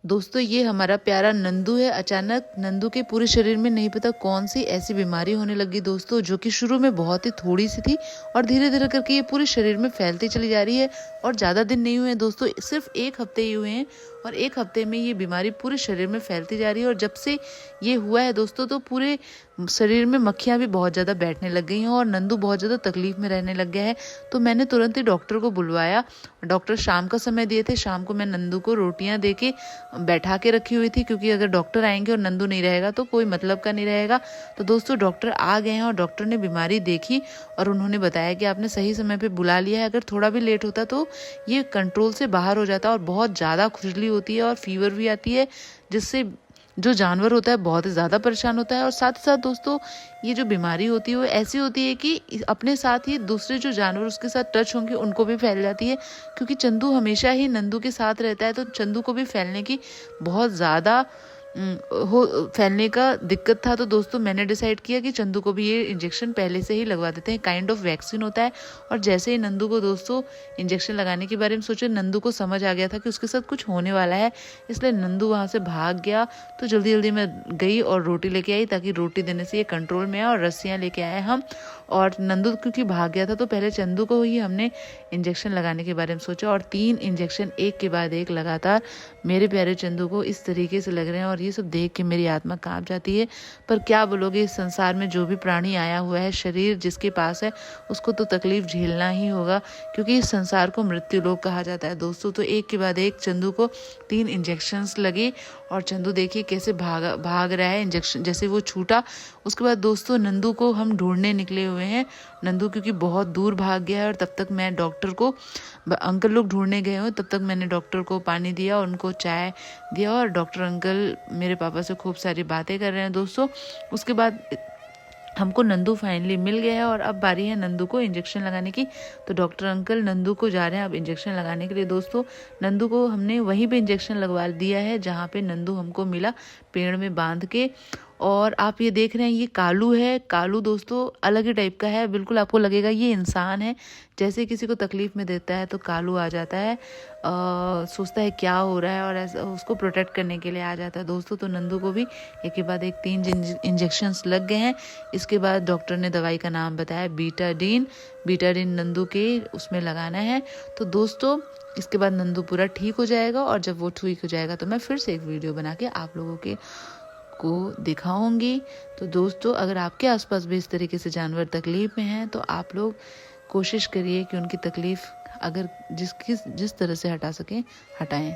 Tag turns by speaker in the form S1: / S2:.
S1: दोस्तों ये हमारा प्यारा नंदू है। अचानक नंदू के पूरे शरीर में नहीं पता कौन सी ऐसी बीमारी होने लगी दोस्तों, जो कि शुरू में बहुत ही थोड़ी सी थी और धीरे धीरे करके ये पूरे शरीर में फैलती चली जा रही है। और ज़्यादा दिन नहीं हुए हैं दोस्तों, सिर्फ 1 हफ्ते ही हुए हैं और 1 हफ्ते में ये बीमारी पूरे शरीर में फैलती जा रही है। और जब से ये हुआ है दोस्तों, तो पूरे शरीर में मक्खियाँ भी बहुत ज़्यादा बैठने लग गई हैं और नंदू बहुत ज़्यादा तकलीफ में रहने लग गया है। तो मैंने तुरंत ही डॉक्टर को बुलवाया। डॉक्टर शाम का समय दिए थे। शाम को मैं नंदू को रोटियां दे के बैठा के रखी हुई थी, क्योंकि अगर डॉक्टर आएंगे और नंदू नहीं रहेगा तो कोई मतलब का नहीं रहेगा। तो दोस्तों डॉक्टर आ गए हैं और डॉक्टर ने बीमारी देखी और उन्होंने बताया कि आपने सही समय पे बुला लिया है। अगर थोड़ा भी लेट होता तो ये कंट्रोल से बाहर हो जाता और बहुत ज़्यादा खुजली होती है और फीवर भी आती है, जिससे जो जानवर होता है बहुत ही ज़्यादा परेशान होता है। और साथ ही साथ दोस्तों ये जो बीमारी होती है वो ऐसी होती है कि अपने साथ ही दूसरे जो जानवर उसके साथ टच होंगे उनको भी फैल जाती है, क्योंकि चंदू हमेशा ही नंदू के साथ रहता है। तो चंदू को भी फैलने की बहुत ज़्यादा फैलने का दिक्कत था। तो दोस्तों मैंने डिसाइड किया कि चंदू को भी ये इंजेक्शन पहले से ही लगवा देते हैं। काइंड ऑफ वैक्सीन होता है। और जैसे ही नंदू को दोस्तों इंजेक्शन लगाने के बारे में सोचे, नंदू को समझ आ गया था कि उसके साथ कुछ होने वाला है, इसलिए नंदू वहाँ से भाग गया। तो जल्दी जल्दी मैं गई और रोटी लेके आई, ताकि रोटी देने से ये कंट्रोल में आए। और रस्सियाँ लेके आए हम। और नंदू क्योंकि भाग गया था तो पहले चंदू को ही हमने इंजेक्शन लगाने के बारे में सोचा। और 3 इंजेक्शन एक के बाद एक लगातार मेरे प्यारे चंदू को इस तरीके से लग रहे हैं। और ये सब देख के मेरी आत्मा कांप जाती है। पर क्या बोलोगे, इस संसार में जो भी प्राणी आया हुआ है, शरीर जिसके पास है, उसको तो तकलीफ झेलना ही होगा, क्योंकि इस संसार को मृत्यु लोक कहा जाता है दोस्तों। तो एक के बाद एक चंदू को 3 इंजेक्शंस लगे और चंदू देखिए कैसे भाग रहा है। इंजेक्शन जैसे वो छूटा, उसके बाद दोस्तों नंदू को हम ढूंढने निकले हुए हैं। नंदू क्योंकि बहुत दूर भाग गया है और तब तक मैं डॉक्टर को, अंकल लोग ढूंढने गए हुए, तब तक मैंने डॉक्टर को पानी दिया, उनको चाय दिया और डॉक्टर अंकल मेरे पापा से खूब सारी बातें कर रहे हैं दोस्तों। उसके बाद हमको नंदू फाइनली मिल गया है और अब बारी है नंदू को इंजेक्शन लगाने की। तो डॉक्टर अंकल नंदू को जा रहे हैं अब इंजेक्शन लगाने के लिए दोस्तों। नंदू को हमने वहीं पे इंजेक्शन लगवा दिया है जहाँ पे नंदू हमको मिला, पेड़ में बांध के। और आप ये देख रहे हैं ये कालू है। कालू दोस्तों अलग ही टाइप का है, बिल्कुल आपको लगेगा ये इंसान है। जैसे किसी को तकलीफ में देता है तो कालू आ जाता है, सोचता है क्या हो रहा है और ऐसा उसको प्रोटेक्ट करने के लिए आ जाता है दोस्तों। तो नंदू को भी एक के बाद एक 3 इंजेक्शंस लग गए हैं। इसके बाद डॉक्टर ने दवाई का नाम बताया बीटाडीन। बीटाडीन नंदू के उसमें लगाना है। तो दोस्तों इसके बाद नंदू पूरा ठीक हो जाएगा और जब वो ठीक हो जाएगा तो मैं फिर से एक वीडियो बना के आप लोगों को दिखाऊंगी। तो दोस्तों अगर आपके आसपास भी इस तरीके से जानवर तकलीफ में हैं तो आप लोग कोशिश करिए कि उनकी तकलीफ अगर जिस तरह से हटा सकें हटाएं।